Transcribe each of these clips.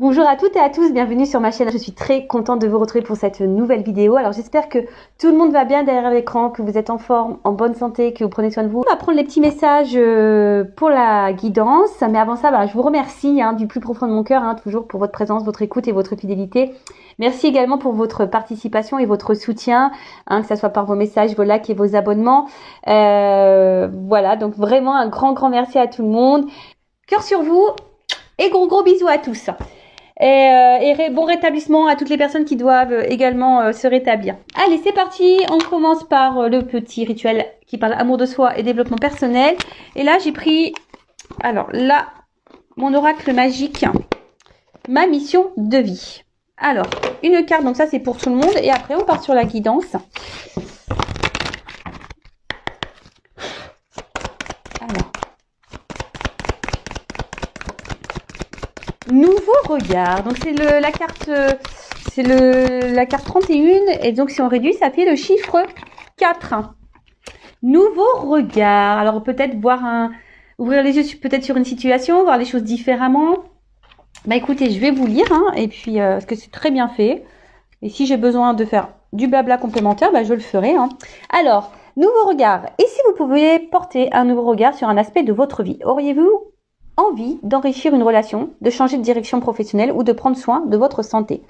Bonjour à toutes et à tous, bienvenue sur ma chaîne. Je suis très contente de vous retrouver pour cette nouvelle vidéo. Alors j'espère que tout le monde va bien derrière l'écran, que vous êtes en forme, en bonne santé, que vous prenez soin de vous. On va prendre les petits messages pour la guidance. Mais avant ça, je vous remercie du plus profond de mon cœur, toujours pour votre présence, votre écoute et votre fidélité. Merci également pour votre participation et votre soutien, que ce soit par vos messages, vos likes et vos abonnements. Voilà, donc vraiment un grand merci à tout le monde. Cœur sur vous et gros bisous à tous. Et bon rétablissement à toutes les personnes qui doivent également se rétablir. Allez, c'est parti. On commence par le petit rituel qui parle amour de soi et développement personnel. Et là, j'ai pris, alors là, mon oracle magique, ma mission de vie. Alors, une carte, donc ça c'est pour tout le monde. Et après, on part sur la guidance. Alors. Nouveau regard, donc c'est la carte, la carte 31 et donc si on réduit, ça fait le chiffre 4. Nouveau regard, alors peut-être ouvrir les yeux peut-être sur une situation, voir les choses différemment. Écoutez, je vais vous lire, et puis parce que c'est très bien fait. Et si j'ai besoin de faire du blabla complémentaire, je le ferai. Alors, nouveau regard. Et si vous pouviez porter un nouveau regard sur un aspect de votre vie, auriez-vous envie d'enrichir une relation, de changer de direction professionnelle ou de prendre soin de votre santé?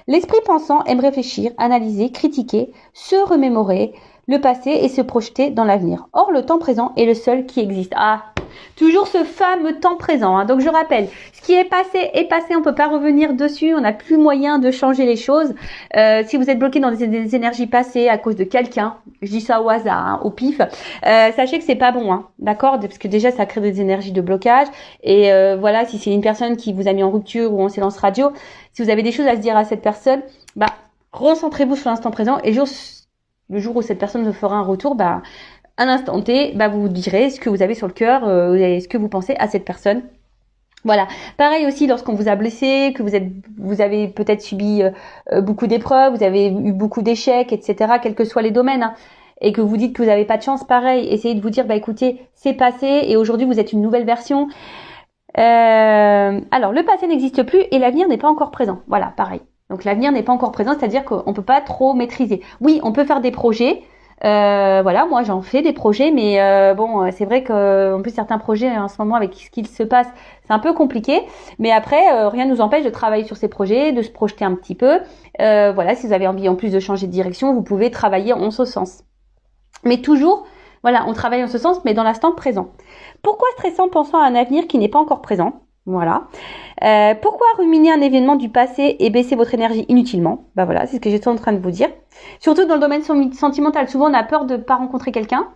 L'esprit pensant aime réfléchir, analyser, critiquer, se remémorer le passé et se projeter dans l'avenir. Or, le temps présent est le seul qui existe. Toujours ce fameux temps présent. Donc, je rappelle, ce qui est passé, on ne peut pas revenir dessus. On n'a plus moyen de changer les choses. Si vous êtes bloqué dans des énergies passées à cause de quelqu'un, je dis ça au hasard, au pif, sachez que c'est pas bon, d'accord? Parce que déjà, ça crée des énergies de blocage. Et voilà, si c'est une personne qui vous a mis en rupture ou en silence radio, si vous avez des choses à se dire à cette personne, recentrez-vous sur l'instant présent et le jour où cette personne vous fera un retour, à l'instant T, vous direz ce que vous avez sur le cœur et ce que vous pensez à cette personne. Voilà. Pareil aussi lorsqu'on vous a blessé, que vous avez peut-être subi beaucoup d'épreuves, vous avez eu beaucoup d'échecs, etc., quels que soient les domaines, et que vous dites que vous n'avez pas de chance, pareil, essayez de vous dire, écoutez, c'est passé et aujourd'hui vous êtes une nouvelle version. Alors, le passé n'existe plus et l'avenir n'est pas encore présent. Voilà, pareil. Donc, l'avenir n'est pas encore présent, c'est-à-dire qu'on peut pas trop maîtriser. Oui, on peut faire des projets. Voilà, moi j'en fais des projets, mais c'est vrai qu'en plus certains projets en ce moment avec ce qu'il se passe, c'est un peu compliqué. Mais après, rien ne nous empêche de travailler sur ces projets, de se projeter un petit peu. Voilà, si vous avez envie en plus de changer de direction, vous pouvez travailler en ce sens. Mais toujours, voilà, on travaille en ce sens, mais dans l'instant présent. Pourquoi stresser en pensant à un avenir qui n'est pas encore présent? Voilà. Pourquoi ruminer un événement du passé et baisser votre énergie inutilement? Voilà, c'est ce que j'étais en train de vous dire. Surtout dans le domaine sentimental. Souvent, on a peur de ne pas rencontrer quelqu'un.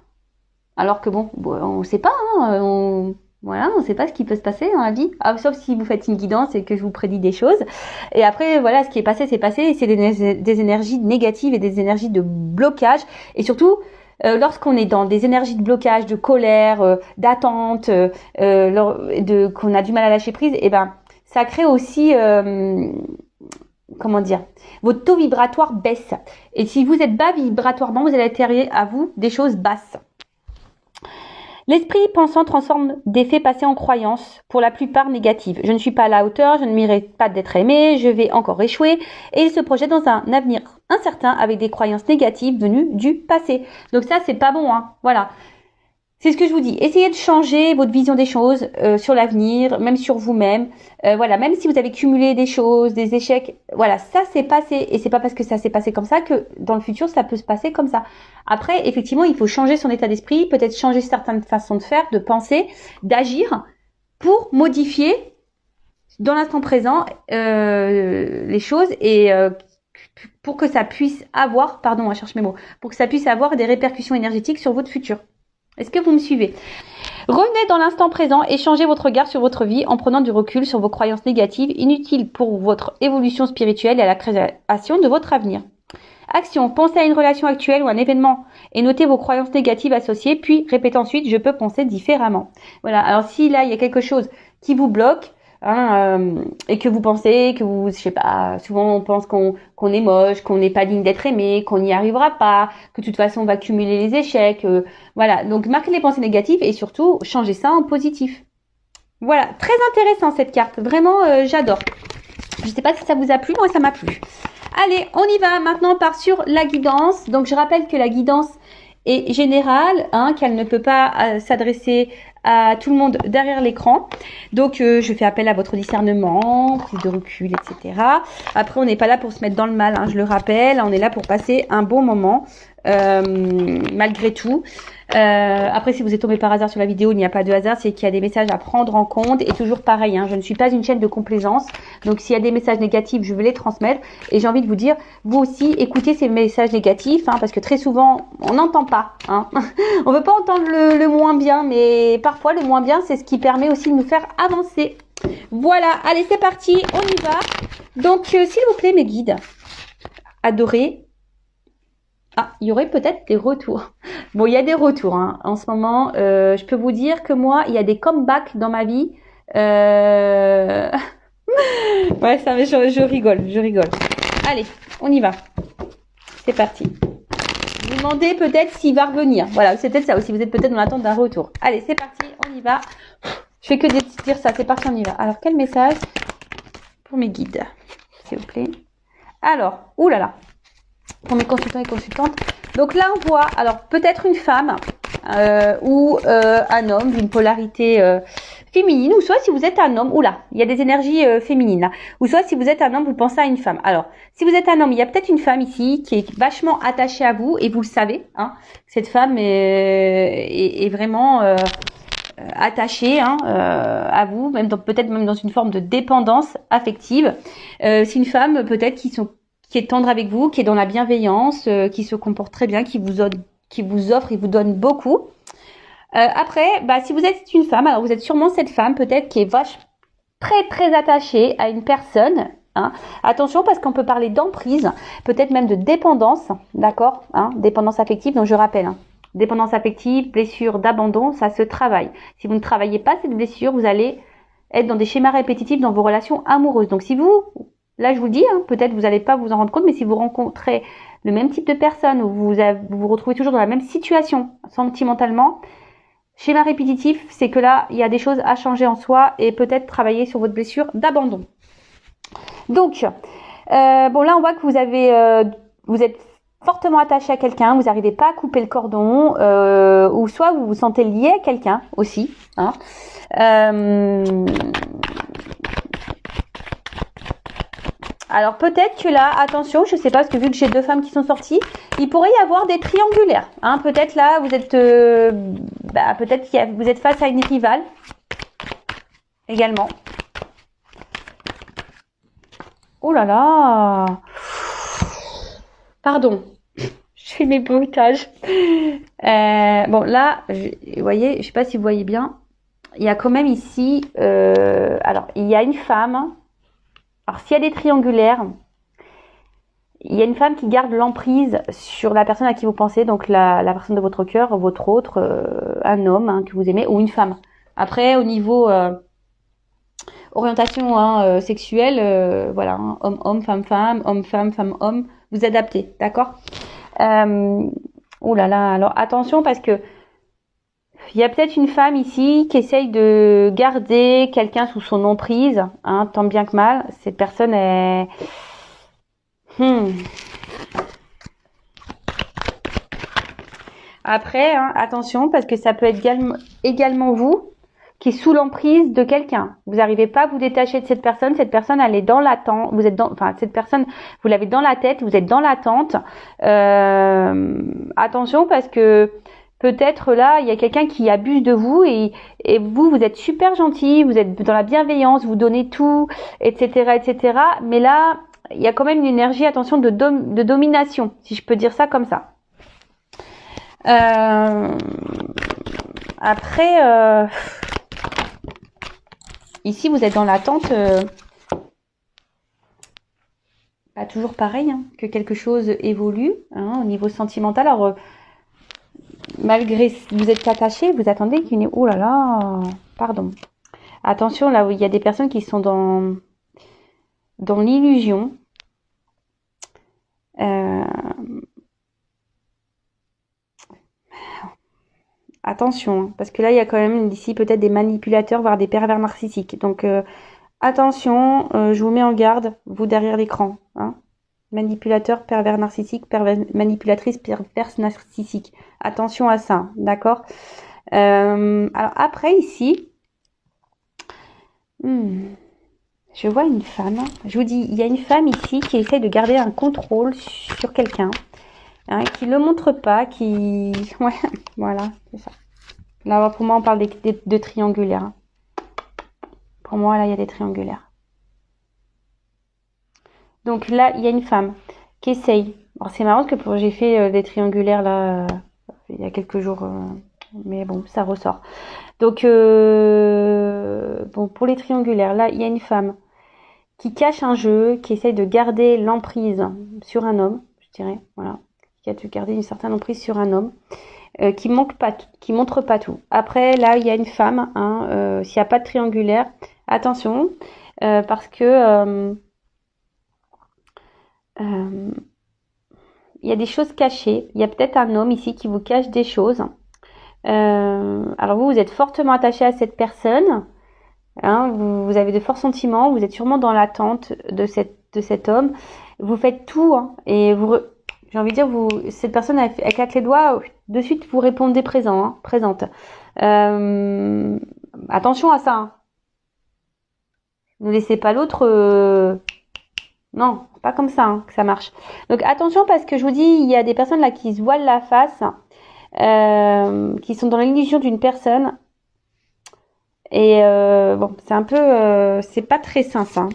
Alors que on ne sait pas. On ne sait pas ce qui peut se passer dans la vie. Sauf si vous faites une guidance et que je vous prédis des choses. Et après, voilà, ce qui est passé, c'est passé. Et c'est des énergies négatives et des énergies de blocage. Et surtout, lorsqu'on est dans des énergies de blocage, de colère, d'attente, qu'on a du mal à lâcher prise, ça crée aussi, votre taux vibratoire baisse. Et si vous êtes bas vibratoirement, vous allez attirer à vous des choses basses. L'esprit pensant transforme des faits passés en croyances, pour la plupart négatives. Je ne suis pas à la hauteur, je ne mérite pas d'être aimé, je vais encore échouer. Et il se projette dans un avenir incertain avec des croyances négatives venues du passé. Donc ça, c'est pas bon, Voilà. C'est ce que je vous dis. Essayez de changer votre vision des choses sur l'avenir, même sur vous-même. Voilà, même si vous avez cumulé des choses, des échecs, voilà, ça c'est passé. Et c'est pas parce que ça s'est passé comme ça que dans le futur, ça peut se passer comme ça. Après, effectivement, il faut changer son état d'esprit, peut-être changer certaines façons de faire, de penser, d'agir pour modifier dans l'instant présent les choses et pour que ça puisse avoir, je cherche mes mots, pour que ça puisse avoir des répercussions énergétiques sur votre futur. Est-ce que vous me suivez? Revenez dans l'instant présent et changez votre regard sur votre vie en prenant du recul sur vos croyances négatives inutiles pour votre évolution spirituelle et à la création de votre avenir. Action. Pensez à une relation actuelle ou un événement et notez vos croyances négatives associées, puis répétez ensuite « je peux penser différemment ». Voilà. Alors si là, il y a quelque chose qui vous bloque, et que vous pensez que vous, je sais pas, souvent on pense qu'on est moche, qu'on n'est pas digne d'être aimé, qu'on n'y arrivera pas, que de toute façon on va cumuler les échecs, voilà. Donc marquez les pensées négatives et surtout changez ça en positif. Voilà, très intéressant cette carte, vraiment j'adore. Je sais pas si ça vous a plu, moi ça m'a plu. Allez, on y va. Maintenant, on part sur la guidance. Donc, je rappelle que la guidance est générale, hein, qu'elle ne peut pas s'adresser à tout le monde derrière l'écran. Donc, je fais appel à votre discernement, prise de recul, etc. Après, on n'est pas là pour se mettre dans le mal, hein, je le rappelle. On est là pour passer un bon moment, malgré tout. Après, si vous êtes tombé par hasard sur la vidéo, il n'y a pas de hasard, c'est qu'il y a des messages à prendre en compte. Et toujours pareil, hein, je ne suis pas une chaîne de complaisance. Donc, s'il y a des messages négatifs, je vais les transmettre. Et j'ai envie de vous dire, vous aussi, écoutez ces messages négatifs, hein, parce que très souvent, on n'entend pas. Hein. On ne veut pas entendre le moins bien, mais parfois, le moins bien, c'est ce qui permet aussi de nous faire avancer. Voilà, allez, c'est parti, on y va. Donc, s'il vous plaît, mes guides, adorés. Ah, il y aurait peut-être des retours. Bon, il y a des retours hein. En ce moment. Je peux vous dire que moi, il y a des comebacks dans ma vie. Ouais, ça, je rigole, je rigole. Allez, on y va. C'est parti. Vous demandez peut-être s'il va revenir. Voilà, c'est peut-être ça aussi. Vous êtes peut-être dans l'attente d'un retour. Allez, c'est parti, on y va. Je fais que dire ça. C'est parti, on y va. Alors, quel message pour mes guides, s'il vous plaît. Alors, oulala. Pour mes consultants et consultantes. Donc là, on voit, alors peut-être une femme ou un homme d'une polarité féminine, ou soit si vous êtes un homme, oula, il y a des énergies féminines là, ou soit si vous êtes un homme, vous pensez à une femme. Alors, si vous êtes un homme, il y a peut-être une femme ici qui est vachement attachée à vous et vous le savez, hein, cette femme est vraiment attachée hein, à vous, même peut-être même dans une forme de dépendance affective. C'est une femme peut-être qui est tendre avec vous, qui est dans la bienveillance, qui se comporte très bien, qui vous offre et vous donne beaucoup. Après, si vous êtes une femme, alors vous êtes sûrement cette femme peut-être qui est très attachée à une personne. Hein. Attention parce qu'on peut parler d'emprise, peut-être même de dépendance, d'accord hein, dépendance affective, donc je rappelle. Hein, dépendance affective, blessure d'abandon, ça se travaille. Si vous ne travaillez pas cette blessure, vous allez être dans des schémas répétitifs dans vos relations amoureuses. Donc si vous... Là, je vous le dis, hein, peut-être vous n'allez pas vous en rendre compte, mais si vous rencontrez le même type de personne ou vous vous retrouvez toujours dans la même situation sentimentalement, schéma répétitif, c'est que là, il y a des choses à changer en soi et peut-être travailler sur votre blessure d'abandon. Donc, bon là, on voit que vous êtes fortement attaché à quelqu'un, vous n'arrivez pas à couper le cordon, ou soit vous vous sentez lié à quelqu'un aussi. Hein. Alors peut-être que là, attention, je sais pas, parce que vu que j'ai deux femmes qui sont sorties, il pourrait y avoir des triangulaires. Hein. Peut-être là, vous êtes, peut-être vous êtes face à une rivale également. Oh là là, pardon, je fais mes bruitages. Bon là, vous voyez, je sais pas si vous voyez bien, il y a quand même ici, alors il y a une femme. Alors, s'il y a des triangulaires, il y a une femme qui garde l'emprise sur la personne à qui vous pensez, donc la personne de votre cœur, votre autre, un homme hein, que vous aimez, ou une femme. Après, au niveau orientation hein, sexuelle, voilà, hein, homme-homme, femme-femme, homme-femme, femme-homme, vous adaptez, d'accord oh là là, alors attention parce que il y a peut-être une femme ici qui essaye de garder quelqu'un sous son emprise, hein, tant bien que mal. Cette personne est... Après, hein, attention, parce que ça peut être également vous qui est sous l'emprise de quelqu'un. Vous n'arrivez pas à vous détacher de cette personne. Cette personne, elle est dans l'attente. Cette personne, vous l'avez dans la tête. Vous êtes dans l'attente. Attention, parce que peut-être là, il y a quelqu'un qui abuse de vous et vous êtes super gentil, vous êtes dans la bienveillance, vous donnez tout, etc., etc. Mais là, il y a quand même une énergie, attention, de domination, si je peux dire ça comme ça. Après, ici, vous êtes dans l'attente, toujours pareil, hein, que quelque chose évolue hein, au niveau sentimental. Alors, malgré vous êtes attaché, vous attendez qu'il y ait... Oh là là, pardon. Attention, là où il y a des personnes qui sont dans l'illusion. Attention, parce que là, il y a quand même ici peut-être des manipulateurs, voire des pervers narcissiques. Donc, attention, je vous mets en garde, vous derrière l'écran. Hein. Manipulateur, pervers narcissique, manipulatrice, perverse narcissique. Attention à ça, d'accord. Alors après ici, je vois une femme. Je vous dis, il y a une femme ici qui essaie de garder un contrôle sur quelqu'un, hein, qui le montre pas, qui, ouais, voilà, c'est ça. Là, pour moi, on parle de triangulaires. Hein. Pour moi, là, il y a des triangulaires. Donc là, il y a une femme qui essaye. Alors c'est marrant parce que j'ai fait des triangulaires là il y a quelques jours, mais bon, ça ressort. Donc bon, pour les triangulaires, là, il y a une femme qui cache un jeu, qui essaye de garder l'emprise sur un homme, je dirais, voilà, qui a de garder une certaine emprise sur un homme, qui montre pas tout. Après, là, il y a une femme, hein, s'il n'y a pas de triangulaire, attention, parce que il y a des choses cachées. Il y a peut-être un homme ici qui vous cache des choses. Alors vous êtes fortement attaché à cette personne. Hein, vous avez de forts sentiments. Vous êtes sûrement dans l'attente de cet homme. Vous faites tout. Hein, et j'ai envie de dire, cette personne, elle claque les doigts. De suite, vous répondez présent, hein, présente. Attention à ça. Hein. Ne laissez pas l'autre... Non, pas comme ça hein, que ça marche. Donc attention parce que je vous dis, il y a des personnes là qui se voilent la face, qui sont dans l'illusion d'une personne. Et bon, c'est un peu... c'est pas très sain ça. Hein.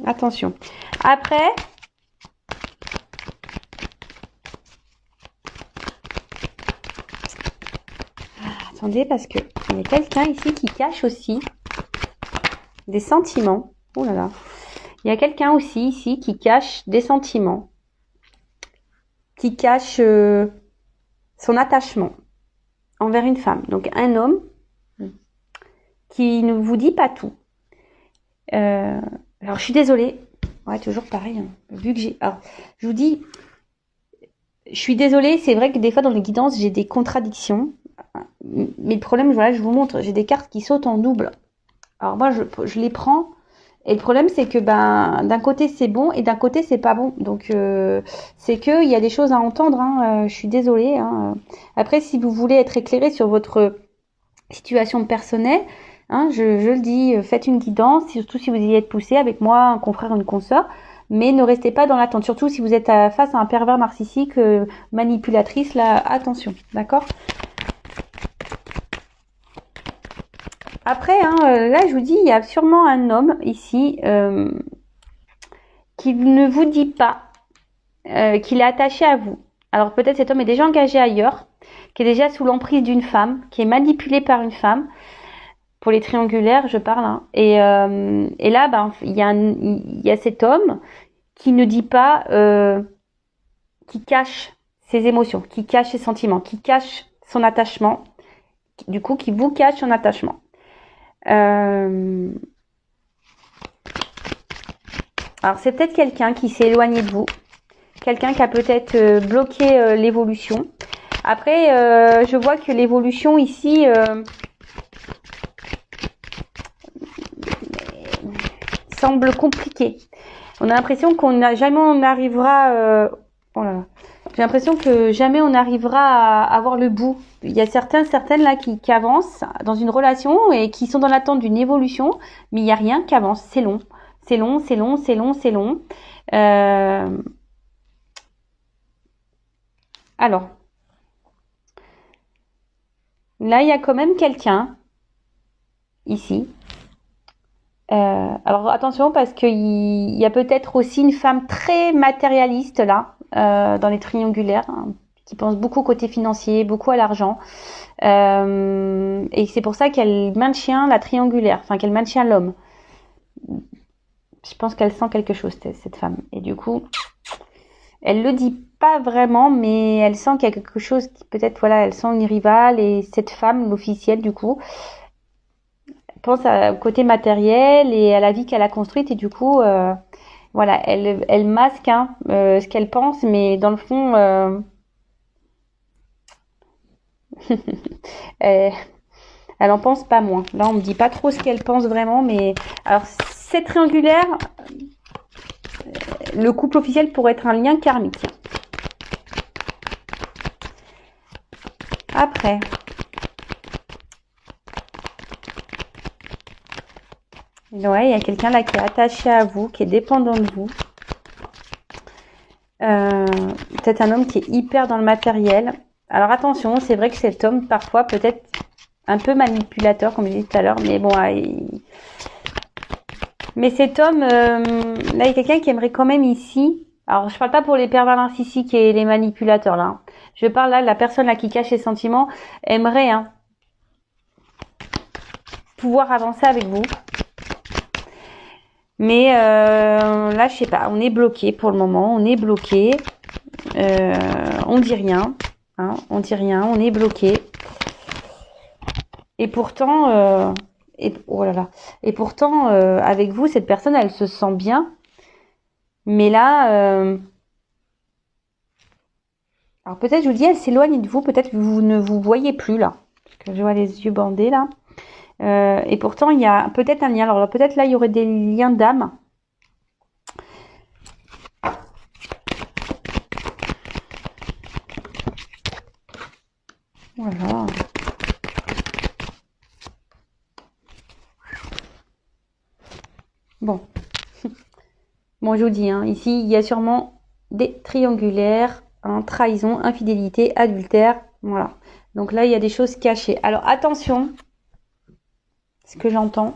Attention. Après... attendez parce que il y a quelqu'un ici qui cache aussi des sentiments. Oh là là. Il y a quelqu'un aussi ici qui cache des sentiments, qui cache son attachement envers une femme. Donc un homme qui ne vous dit pas tout. Alors je suis désolée, ouais toujours pareil. Hein. Vu que alors je vous dis, je suis désolée. C'est vrai que des fois dans les guidances j'ai des contradictions, mais le problème, voilà, je vous montre, j'ai des cartes qui sautent en double. Alors moi je les prends. Et le problème, c'est que d'un côté c'est bon et d'un côté c'est pas bon. Donc c'est que il y a des choses à entendre. Hein, je suis désolée. Hein. Après, si vous voulez être éclairé sur votre situation personnelle, hein, je le dis, faites une guidance, surtout si vous y êtes poussé avec moi, un confrère, une consoeur. Mais ne restez pas dans l'attente. Surtout si vous êtes face à un pervers narcissique, manipulatrice. Là, attention, d'accord ? Après, hein, là, je vous dis, il y a sûrement un homme ici qui ne vous dit pas qu'il est attaché à vous. Alors peut-être cet homme est déjà engagé ailleurs, qui est déjà sous l'emprise d'une femme, qui est manipulé par une femme. Pour les triangulaires, je parle. Hein. Et là, ben, il y a cet homme qui ne dit pas, qui cache ses émotions, qui cache ses sentiments, qui cache son attachement. Du coup, qui vous cache son attachement. Alors c'est peut-être quelqu'un qui s'est éloigné de vous, quelqu'un qui a peut-être bloqué l'évolution. Après, je vois que l'évolution ici semble compliquée. On a l'impression jamais on arrivera. Oh là là. J'ai l'impression que jamais on arrivera à avoir le bout. Il y a certaines là qui avancent dans une relation et qui sont dans l'attente d'une évolution, mais il n'y a rien qui avance. C'est long. C'est long, c'est long, c'est long, c'est long. Alors, là, il y a quand même quelqu'un ici. Alors attention parce qu'il y a peut-être aussi une femme très matérialiste là, dans les triangulaires, hein, qui pense beaucoup côté financier, beaucoup à l'argent. Et c'est pour ça qu'elle maintient la triangulaire, enfin qu'elle maintient l'homme. Je pense qu'elle sent quelque chose, cette femme. Et du coup, elle le dit pas vraiment, mais elle sent qu'il y a quelque chose qui peut-être, voilà, elle sent une rivale. Et cette femme, l'officielle du coup, pense au côté matériel et à la vie qu'elle a construite. Et du coup, voilà, elle masque hein, ce qu'elle pense, mais dans le fond... elle en pense pas moins. Là, on me dit pas trop ce qu'elle pense vraiment, mais alors cette triangulaire, le couple officiel pourrait être un lien karmique. Après, ouais, il y a quelqu'un là qui est attaché à vous, qui est dépendant de vous. Peut-être un homme qui est hyper dans le matériel. Alors attention, c'est vrai que cet homme, parfois, peut-être un peu manipulateur, comme je disais tout à l'heure, mais bon, mais cet homme, là, il y a quelqu'un qui aimerait quand même ici. Alors, je parle pas pour les pervers narcissiques et les manipulateurs, là. Je parle là de la personne là qui cache ses sentiments, aimerait pouvoir avancer avec vous. Mais là, je sais pas, on est bloqué pour le moment, on est bloqué. On dit rien, on dit rien, on est bloqué. Et pourtant, oh là là. Et pourtant, avec vous, cette personne, elle se sent bien. Mais là, alors peut-être, je vous dis, elle s'éloigne de vous. Peut-être que vous ne vous voyez plus là. Parce que je vois les yeux bandés là. Et pourtant, il y a peut-être un lien. Alors peut-être là, il y aurait des liens d'âme. Voilà. Bon. Bon, je vous dis, ici, il y a sûrement des triangulaires, trahison, infidélité, adultère. Voilà. Donc là, il y a des choses cachées. Alors, attention. Ce que j'entends,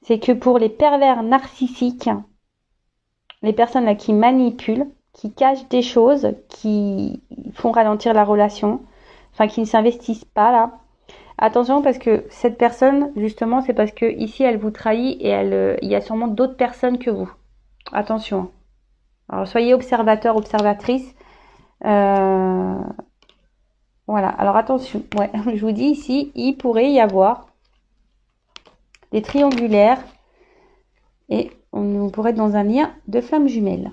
c'est que pour les pervers narcissiques, les personnes là qui manipulent, qui cachent des choses, qui font ralentir la relation, enfin qui ne s'investissent pas là. Attention parce que cette personne, justement, c'est parce que ici elle vous trahit et il y a sûrement d'autres personnes que vous. Attention. Alors soyez observateur, observatrice. Voilà. Alors attention. Ouais, je vous dis ici, il pourrait y avoir des triangulaires et on pourrait être dans un lien de flammes jumelles.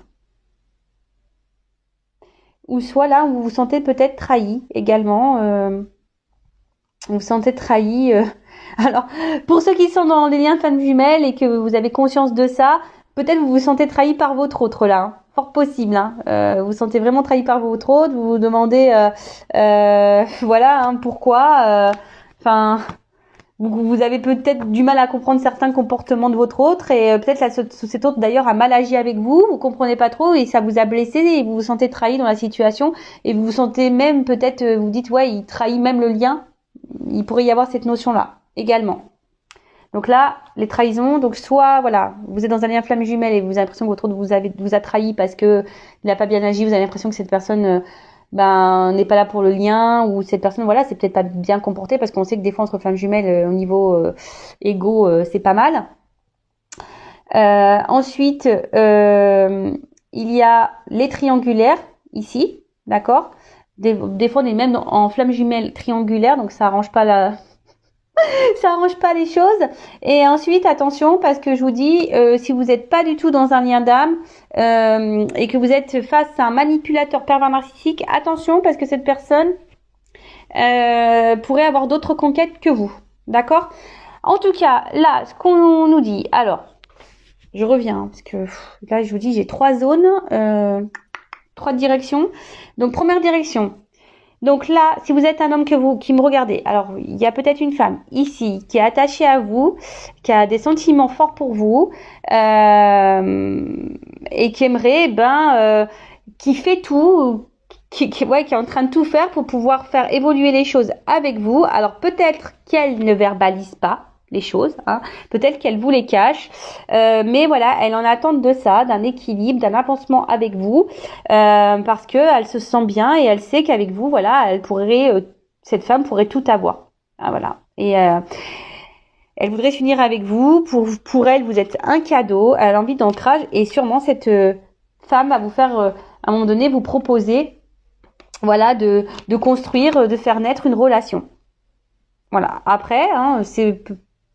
Ou soit là, vous vous sentez peut-être trahi également. Vous vous sentez trahi. Alors, pour ceux qui sont dans des liens de flammes jumelles et que vous avez conscience de ça, peut-être vous vous sentez trahi par votre autre là. Fort possible. Vous vous sentez vraiment trahi par votre autre. Vous vous demandez, voilà, pourquoi. Enfin... Vous avez peut-être du mal à comprendre certains comportements de votre autre et peut-être cet autre d'ailleurs a mal agi avec vous, vous comprenez pas trop et ça vous a blessé et vous vous sentez trahi dans la situation et vous vous sentez même peut-être, vous dites ouais, il trahit même le lien. Il pourrait y avoir cette notion-là également. Donc là, les trahisons, donc soit voilà, vous êtes dans un lien flamme jumelle et vous avez l'impression que votre autre vous a trahi parce que il n'a pas bien agi, vous avez l'impression que cette personne n'est pas là pour le lien ou cette personne voilà c'est peut-être pas bien comportée parce qu'on sait que des fois entre flammes jumelles au niveau égo c'est pas mal. Ensuite il y a les triangulaires ici, d'accord, des fois on est même en flamme jumelle triangulaire donc ça arrange pas ça arrange pas les choses. Et ensuite, attention, parce que je vous dis, si vous n'êtes pas du tout dans un lien d'âme et que vous êtes face à un manipulateur pervers narcissique, attention, parce que cette personne pourrait avoir d'autres conquêtes que vous. D'accord? En tout cas, là, ce qu'on nous dit, alors, je reviens, parce que là, je vous dis, j'ai 3 zones, 3 directions. Donc, première direction. Donc là, si vous êtes un homme qui me regardez, alors il y a peut-être une femme ici qui est attachée à vous, qui a des sentiments forts pour vous et qui aimerait, qui fait tout, qui est en train de tout faire pour pouvoir faire évoluer les choses avec vous. Alors peut-être qu'elle ne verbalise pas les choses, peut-être qu'elle vous les cache, mais voilà, elle en attend de ça, d'un équilibre, d'un avancement avec vous, parce que elle se sent bien et elle sait qu'avec vous, voilà, cette femme pourrait tout avoir, voilà, et elle voudrait s'unir avec vous, pour elle, vous êtes un cadeau, elle a envie d'ancrage et sûrement cette femme va vous faire, à un moment donné, vous proposer, voilà, de construire, de faire naître une relation. Voilà, après,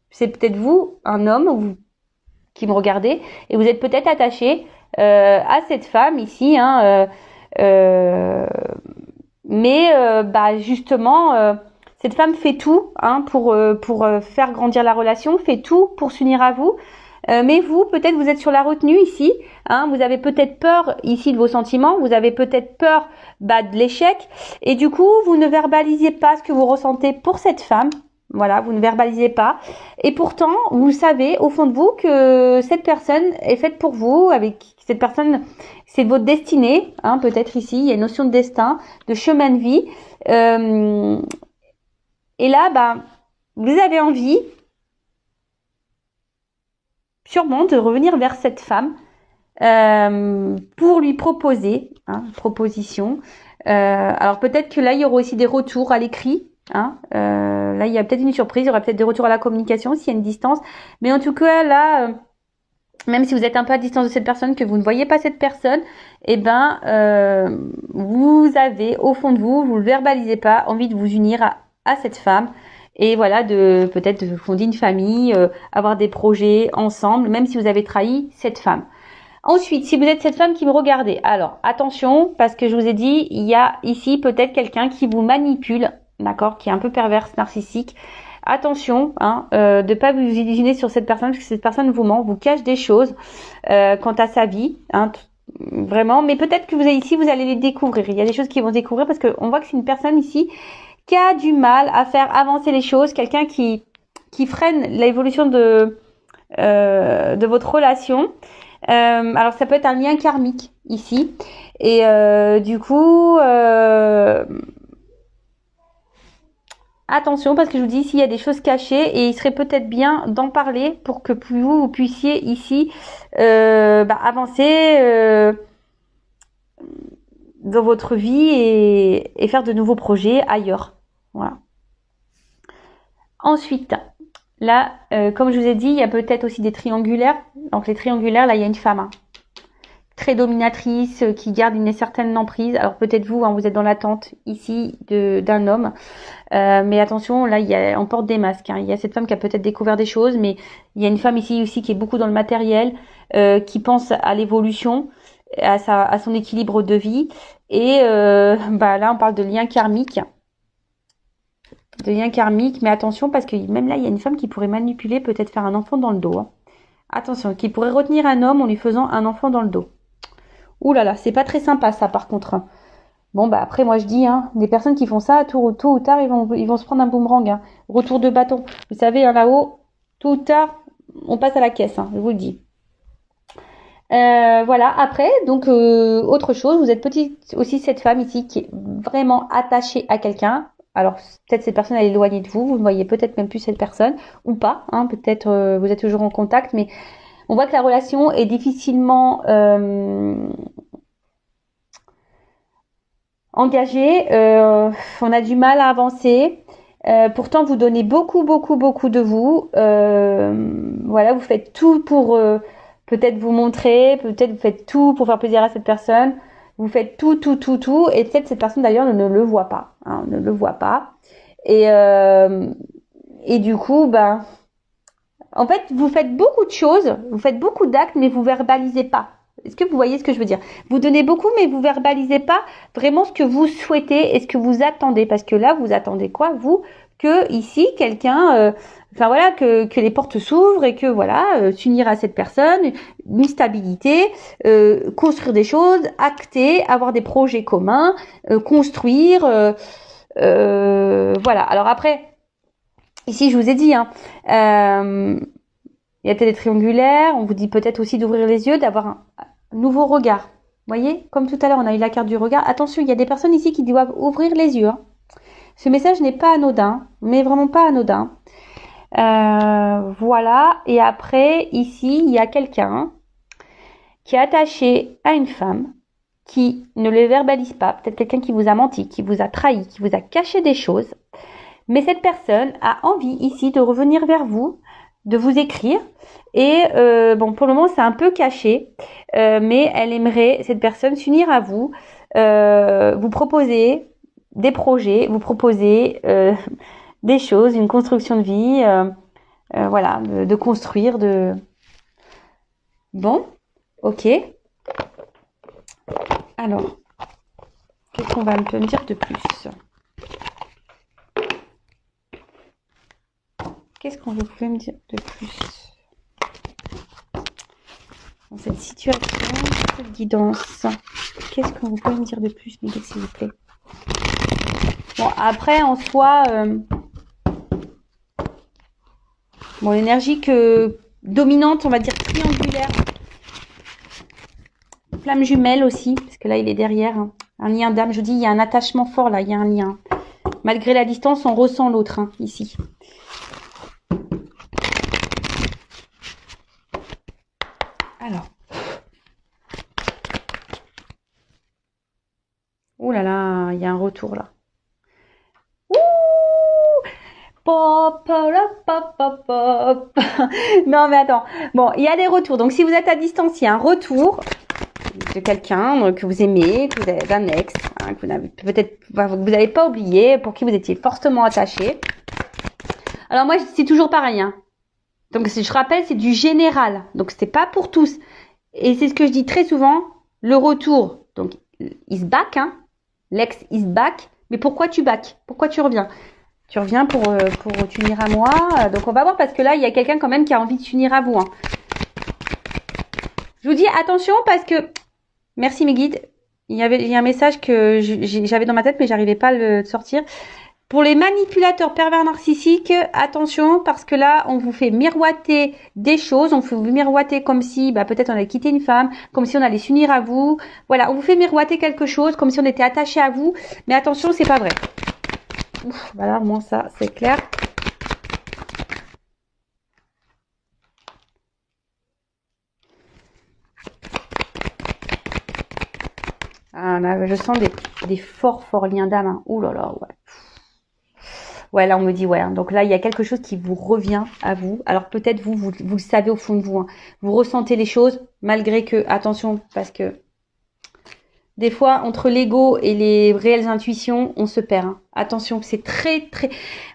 c'est peut-être vous, un homme, qui me regardez, et vous êtes peut-être attaché à cette femme ici, mais justement, cette femme fait tout pour faire grandir la relation, fait tout pour s'unir à vous, Mais vous, peut-être vous êtes sur la retenue ici, hein, vous avez peut-être peur ici de vos sentiments, vous avez peut-être peur de l'échec, et du coup, vous ne verbalisez pas ce que vous ressentez pour cette femme. Voilà, vous ne verbalisez pas. Et pourtant, vous savez au fond de vous que cette personne est faite pour vous, avec cette personne, c'est votre destinée, hein, peut-être ici, il y a une notion de destin, de chemin de vie. Et là, vous avez envie, sûrement, de revenir vers cette femme pour lui proposer, hein, proposition. Alors peut-être que là, il y aura aussi des retours à l'écrit. Hein, là, il y a peut-être une surprise, il y aura peut-être des retours à la communication s'il y a une distance. Mais en tout cas, là, même si vous êtes un peu à distance de cette personne, que vous ne voyez pas cette personne, vous avez au fond de vous, vous ne le verbalisez pas, envie de vous unir à cette femme. Et voilà, peut-être de fonder une famille, avoir des projets ensemble, même si vous avez trahi cette femme. Ensuite, si vous êtes cette femme qui me regardez, alors attention, parce que je vous ai dit, il y a ici peut-être quelqu'un qui vous manipule, d'accord, qui est un peu perverse, narcissique. Attention, hein, de pas vous illusionner sur cette personne, parce que cette personne vous ment, vous cache des choses quant à sa vie, hein, vraiment. Mais peut-être que vous allez les découvrir. Il y a des choses qui vont découvrir parce qu'on voit que c'est une personne ici qui a du mal à faire avancer les choses, quelqu'un qui freine l'évolution de votre relation. Alors ça peut être un lien karmique ici, et du coup attention, parce que je vous dis, ici il y a des choses cachées et il serait peut-être bien d'en parler pour que vous puissiez ici avancer dans votre vie et faire de nouveaux projets ailleurs. Voilà. Ensuite, là, comme je vous ai dit, il y a peut-être aussi des triangulaires. Donc les triangulaires, là, il y a une femme, hein, très dominatrice, qui garde une certaine emprise. Alors peut-être vous, hein, vous êtes dans l'attente ici d'un homme. Mais attention, là, on porte des masques. Hein. Il y a cette femme qui a peut-être découvert des choses, mais il y a une femme ici aussi qui est beaucoup dans le matériel, qui pense à l'évolution, à son équilibre de vie. Et là, on parle de lien karmique. Mais attention, parce que même là, il y a une femme qui pourrait manipuler, peut-être faire un enfant dans le dos. Hein. Attention, qui pourrait retenir un homme en lui faisant un enfant dans le dos. Ouh là là, c'est pas très sympa ça par contre. Bon après moi je dis, hein, des personnes qui font ça, tôt ou tard, ils vont se prendre un boomerang. Hein. Retour de bâton. Vous savez, hein, là-haut, tôt ou tard, on passe à la caisse, hein, je vous le dis. Voilà, après, donc autre chose, vous êtes peut-être aussi cette femme ici qui est vraiment attachée à quelqu'un. Alors peut-être cette personne elle est éloignée de vous, vous ne voyez peut-être même plus cette personne ou pas, hein, peut-être vous êtes toujours en contact, mais on voit que la relation est difficilement engagée, on a du mal à avancer. Pourtant, vous donnez beaucoup de vous. Voilà, vous faites tout pour peut-être vous montrer, peut-être vous faites tout pour faire plaisir à cette personne. Vous faites tout, et peut-être cette personne d'ailleurs ne le voit pas, hein, ne le voit pas. Et du coup, en fait, vous faites beaucoup de choses, vous faites beaucoup d'actes, mais vous verbalisez pas. Est-ce que vous voyez ce que je veux dire? Vous donnez beaucoup, mais vous verbalisez pas vraiment ce que vous souhaitez et ce que vous attendez. Parce que là, vous attendez quoi, vous? Que ici, quelqu'un, que les portes s'ouvrent et que s'unir à cette personne, une stabilité, construire des choses, acter, avoir des projets communs, construire, voilà. Alors après, ici, je vous ai dit, hein, il y a peut-être des triangulaires, on vous dit peut-être aussi d'ouvrir les yeux, d'avoir un nouveau regard. Vous voyez, comme tout à l'heure, on a eu la carte du regard. Attention, il y a des personnes ici qui doivent ouvrir les yeux. Hein. Ce message n'est pas anodin, mais vraiment pas anodin. Voilà, et après, ici, il y a quelqu'un qui est attaché à une femme, qui ne le verbalise pas, peut-être quelqu'un qui vous a menti, qui vous a trahi, qui vous a caché des choses. Mais cette personne a envie ici de revenir vers vous, de vous écrire. Et pour le moment, c'est un peu caché, mais elle aimerait, cette personne, s'unir à vous, vous proposer des projets, vous proposer des choses, une construction de vie, de construire, Bon, ok. Alors, qu'est-ce qu'on va me dire de plus? Qu'est-ce qu'on vous pouvez me dire de plus? dans cette situation, cette guidance. Qu'est-ce que vous pouvez me dire de plus, mes guides, s'il vous plaît? Bon, après, en soi, bon, l'énergie dominante, on va dire triangulaire. Flamme jumelle aussi, parce que là, il est derrière. Hein. Un lien d'âme, je vous dis, il y a un attachement fort là, il y a un lien. Malgré la distance, on ressent l'autre, hein, ici. Alors. Ouh là là, il y a un retour là. Ouh! Pop, pop, pop, pop. Non mais attends. Bon, il y a des retours. Donc si vous êtes à distance, il y a un retour de quelqu'un que vous aimez, que vous avez d'un ex, hein, que vous n'avez peut-être vous n'avez pas oublié, pour qui vous étiez fortement attaché. Alors moi, c'est toujours pareil. Hein. Donc je rappelle, c'est du général. Donc c'est pas pour tous. Et c'est ce que je dis très souvent. Le retour, donc is back. Hein. L'ex is back. Mais pourquoi tu back? Pourquoi tu reviens? Tu reviens pour t'unir à moi. Donc on va voir parce que là, il y a quelqu'un quand même qui a envie de s'unir à vous. Hein. Je vous dis attention parce que... Merci mes guides. Il y a un message que j'avais dans ma tête mais j'arrivais pas à le sortir. Pour les manipulateurs pervers narcissiques, attention parce que là, on vous fait miroiter des choses. On vous fait miroiter comme si peut-être on allait quitter une femme, comme si on allait s'unir à vous. Voilà, on vous fait miroiter quelque chose comme si on était attaché à vous. Mais attention, c'est pas vrai. Ouf, voilà, au moins ça, c'est clair. Ah, là, je sens des forts liens d'âme. Hein. Ouh là là, ouais. Ouais, là, on me dit, ouais. Hein. Donc là, il y a quelque chose qui vous revient à vous. Alors peut-être vous le savez au fond de vous. Hein. Vous ressentez les choses, malgré que, attention, parce que des fois, entre l'ego et les réelles intuitions, on se perd. Hein. Attention, c'est très...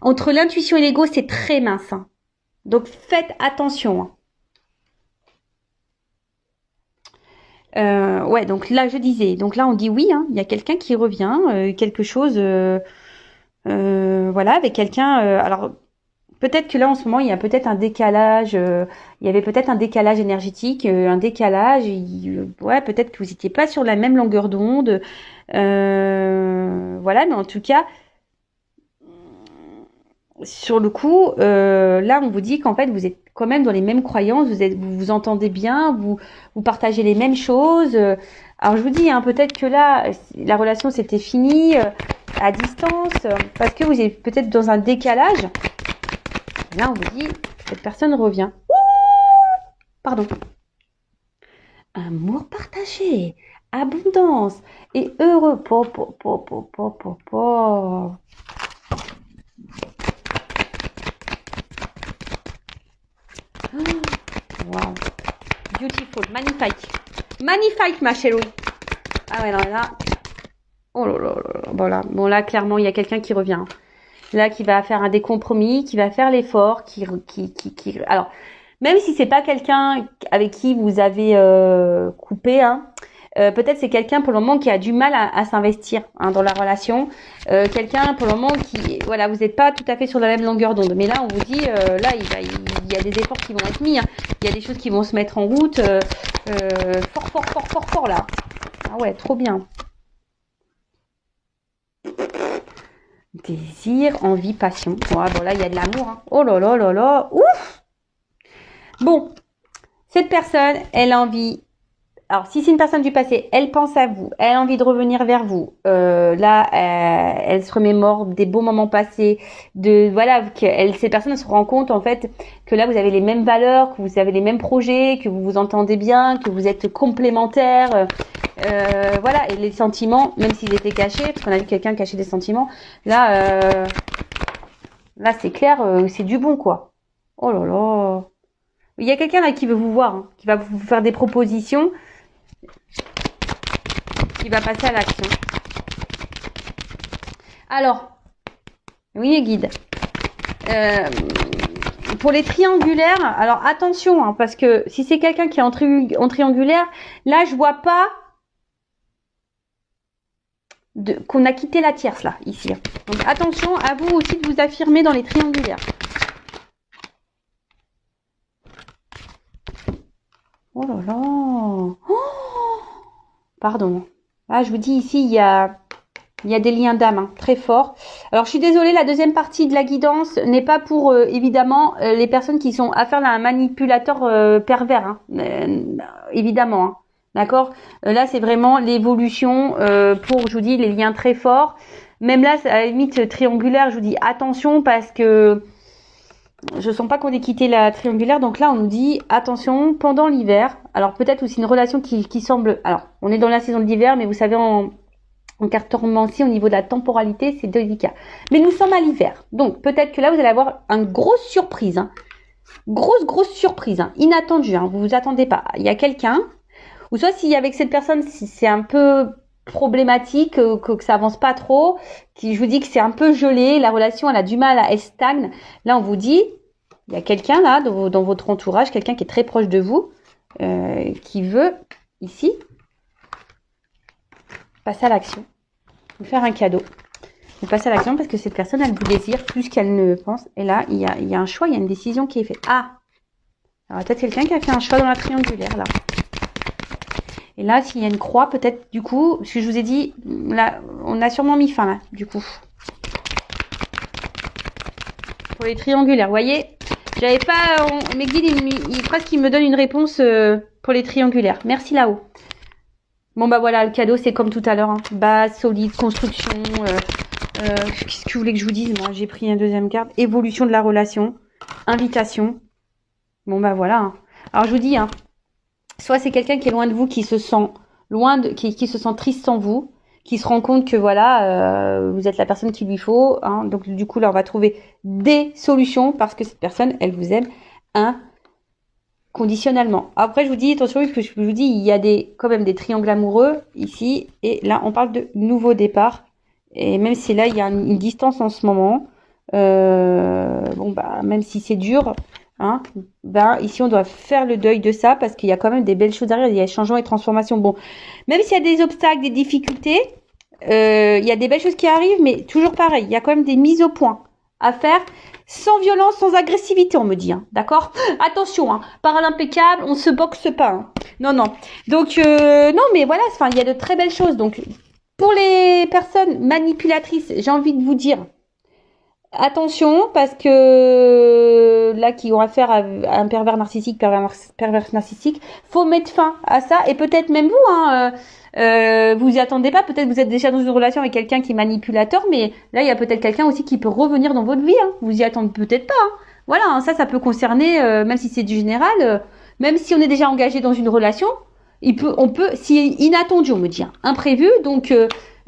Entre l'intuition et l'ego, c'est très mince. Hein. Donc faites attention. Hein. Ouais, donc là, je disais. Donc là, on dit oui, hein, il y a quelqu'un qui revient, quelque chose... voilà, avec quelqu'un... alors, peut-être que là, en ce moment, il y a peut-être un décalage. Il y avait peut-être un décalage énergétique, un décalage. Ouais, peut-être que vous n'étiez pas sur la même longueur d'onde. Voilà, mais en tout cas... Sur le coup, là, on vous dit qu'en fait, vous êtes quand même dans les mêmes croyances, vous vous entendez bien, vous partagez les mêmes choses. Alors, je vous dis, hein, peut-être que là, la relation s'était finie à distance, parce que vous êtes peut-être dans un décalage. Là, on vous dit, cette personne revient. Ouh, pardon. Amour partagé, abondance et heureux. Wow. Beautiful, magnifique. Magnifique, ma chérie. Ah ouais, là. Oh là là là. Voilà. Bon, là, clairement, il y a quelqu'un qui revient. Là, qui va faire des compromis, qui va faire l'effort, Alors, même si c'est pas quelqu'un avec qui vous avez coupé, hein, peut-être c'est quelqu'un pour le moment qui a du mal à s'investir hein, dans la relation. Quelqu'un pour le moment qui, voilà, vous n'êtes pas tout à fait sur la même longueur d'onde. Mais là, on vous dit, là, il y a des efforts qui vont être mis. Hein. Il y a des choses qui vont se mettre en route. Fort là. Ah ouais, trop bien. Désir, envie, passion. Ouais, bon là, il y a de l'amour. Hein. Oh là là là là. Ouf. Bon, cette personne, elle a envie... Alors, si c'est une personne du passé, elle pense à vous, elle a envie de revenir vers vous. Là, elle se remémore des beaux moments passés. Voilà, cette personne se rend compte en fait que là, vous avez les mêmes valeurs, que vous avez les mêmes projets, que vous vous entendez bien, que vous êtes complémentaires. Voilà, et les sentiments, même s'ils étaient cachés, parce qu'on a vu quelqu'un cacher des sentiments, là c'est clair, c'est du bon quoi. Oh là là. Il y a quelqu'un là qui veut vous voir, hein, qui va vous faire des propositions. Qui va passer à l'action. Alors, oui les guides. Pour les triangulaires, alors attention, hein, parce que si c'est quelqu'un qui est en triangulaire, là je vois pas qu'on a quitté la tierce là, ici. Donc attention à vous aussi de vous affirmer dans les triangulaires. Oh là là. Oh, pardon. Ah, je vous dis ici, il y a des liens d'âme hein, très forts. Alors, je suis désolée, la deuxième partie de la guidance n'est pas pour, évidemment, les personnes qui sont affaire à un manipulateur pervers. Hein, évidemment. Hein, d'accord. Là, c'est vraiment l'évolution pour, je vous dis, les liens très forts. Même là, à la limite triangulaire, je vous dis attention parce que je sens pas qu'on ait quitté la triangulaire. Donc là, on nous dit attention pendant l'hiver. Alors peut-être aussi une relation qui semble... Alors, on est dans la saison de l'hiver, mais vous savez, en cartomancie, au niveau de la temporalité, c'est délicat. Mais nous sommes à l'hiver. Donc peut-être que là, vous allez avoir une grosse surprise. Hein. Grosse surprise. Hein. Inattendue. Hein. Vous vous attendez pas. Il y a quelqu'un... Ou soit si avec cette personne, si c'est un peu problématique, que ça avance pas trop, qui je vous dis que c'est un peu gelé, la relation elle a du mal à elle stagne. Là on vous dit, il y a quelqu'un là dans votre entourage, quelqu'un qui est très proche de vous, qui veut ici passer à l'action, vous faire un cadeau. Vous passez à l'action parce que cette personne elle vous désire plus qu'elle ne pense. Et là il y a un choix, il y a une décision qui est faite. Ah, alors peut-être quelqu'un qui a fait un choix dans la triangulaire là. Et là, s'il y a une croix, peut-être, du coup, ce que je vous ai dit, là, on a sûrement mis fin, là, du coup. Pour les triangulaires, vous voyez, j'avais pas... mes guides, presque, ils me donnent une réponse pour les triangulaires. Merci là-haut. Bon, bah voilà, le cadeau, c'est comme tout à l'heure. Hein. Base, solide, construction. Qu'est-ce que vous voulez que je vous dise? Moi, j'ai pris une deuxième carte. Évolution de la relation. Invitation. Bon, bah voilà. Hein. Alors, je vous dis, hein. Soit c'est quelqu'un qui est loin de vous, qui se sent qui se sent triste sans vous, qui se rend compte que voilà, vous êtes la personne qu'il lui faut. Hein, donc du coup là, on va trouver des solutions parce que cette personne, elle vous aime inconditionnellement. Après, je vous dis attention, parce que je vous dis, il y a quand même des triangles amoureux ici, et là, on parle de nouveau départ. Et même si là, il y a une distance en ce moment, bon bah même si c'est dur. Hein, ben ici on doit faire le deuil de ça parce qu'il y a quand même des belles choses derrière, il y a changement et transformation. Bon, même s'il y a des obstacles, des difficultés, il y a des belles choses qui arrivent, mais toujours pareil, il y a quand même des mises au point à faire sans violence, sans agressivité, on me dit. Hein, d'accord? Attention, hein, parole impeccable, on se boxe pas. Hein. Non, non. Donc non, mais voilà, enfin il y a de très belles choses. Donc pour les personnes manipulatrices, j'ai envie de vous dire. Attention, parce que là, qui ont affaire à un pervers narcissique, pervers narcissique, faut mettre fin à ça. Et peut-être même vous, hein, vous y attendez pas. Peut-être vous êtes déjà dans une relation avec quelqu'un qui est manipulateur, mais là, il y a peut-être quelqu'un aussi qui peut revenir dans votre vie. Hein. Vous y attendez peut-être pas. Hein. Voilà, hein, ça peut concerner, même si c'est du général, même si on est déjà engagé dans une relation, on peut, si inattendu, on me dit, hein, imprévu, donc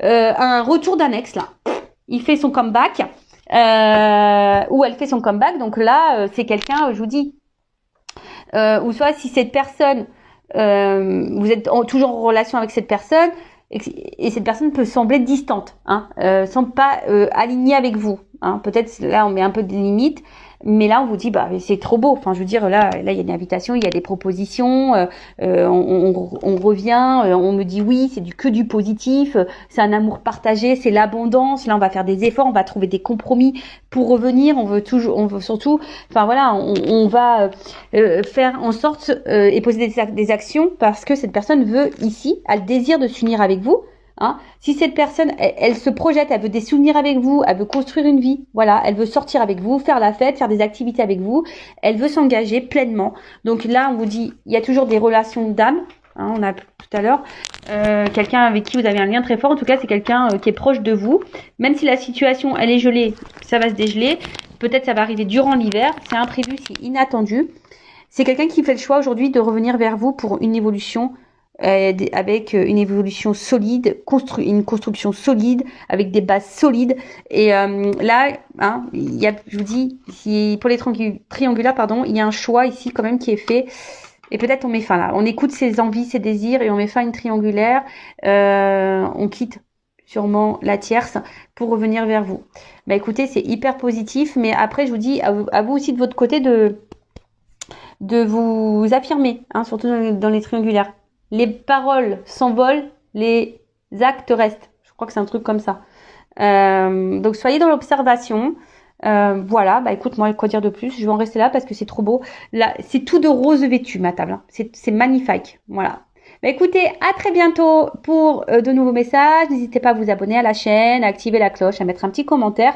un retour d'un ex là, il fait son comeback. Où elle fait son comeback. Donc là, c'est quelqu'un, je vous dis, ou soit si cette personne, vous êtes toujours en relation avec cette personne, et cette personne peut sembler distante, hein, semble pas alignée avec vous. Hein. Peut-être là, on met un peu des limites. Mais là, on vous dit, bah, c'est trop beau. Enfin, je veux dire, là, il y a une invitation, il y a des propositions. On revient, on me dit oui, c'est que du positif. C'est un amour partagé, c'est l'abondance. Là, on va faire des efforts, on va trouver des compromis pour revenir. On veut surtout, enfin voilà, on va faire en sorte et poser des actions parce que cette personne veut ici, a le désir de s'unir avec vous. Hein. Si cette personne, elle se projette, elle veut des souvenirs avec vous, elle veut construire une vie, voilà, elle veut sortir avec vous, faire la fête, faire des activités avec vous, elle veut s'engager pleinement. Donc là, on vous dit, il y a toujours des relations d'âme. Hein, on a tout à l'heure quelqu'un avec qui vous avez un lien très fort. En tout cas, c'est quelqu'un qui est proche de vous. Même si la situation, elle est gelée, ça va se dégeler. Peut-être ça va arriver durant l'hiver. C'est imprévu, c'est inattendu. C'est quelqu'un qui fait le choix aujourd'hui de revenir vers vous pour une évolution. Avec une évolution solide, une construction solide, avec des bases solides. Et là, hein, il y a, je vous dis, pour les triangulaires, pardon, il y a un choix ici quand même qui est fait. Et peut-être on met fin là. On écoute ses envies, ses désirs et on met fin à une triangulaire. On quitte sûrement la tierce pour revenir vers vous. Bah écoutez, c'est hyper positif. Mais après, je vous dis, à vous aussi de votre côté de vous affirmer, hein, surtout dans les triangulaires. Les paroles s'envolent, les actes restent. Je crois que c'est un truc comme ça. Donc soyez dans l'observation. Voilà, bah écoute, moi, quoi dire de plus? Je vais en rester là parce que c'est trop beau. Là, c'est tout de rose vêtu, ma table, hein. C'est magnifique. Voilà. Bah écoutez, à très bientôt pour de nouveaux messages. N'hésitez pas à vous abonner à la chaîne, à activer la cloche, à mettre un petit commentaire.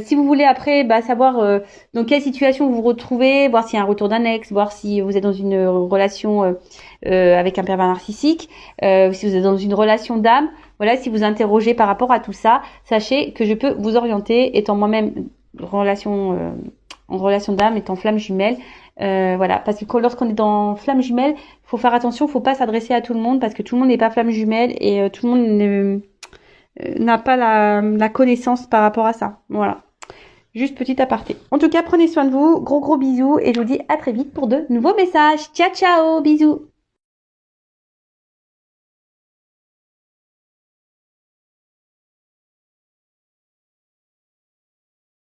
Si vous voulez après savoir dans quelle situation vous vous retrouvez, voir s'il y a un retour d'un ex, voir si vous êtes dans une relation avec un pervers narcissique, si vous êtes dans une relation d'âme, voilà, si vous interrogez par rapport à tout ça, sachez que je peux vous orienter, étant moi-même en relation d'âme, étant flamme jumelle. Voilà, parce que lorsqu'on est dans flamme jumelle, faut faire attention, faut pas s'adresser à tout le monde parce que tout le monde n'est pas flamme jumelle et tout le monde n'a pas la connaissance par rapport à ça. Voilà. Juste petit aparté. En tout cas, prenez soin de vous. Gros bisous et je vous dis à très vite pour de nouveaux messages. Ciao, ciao, bisous.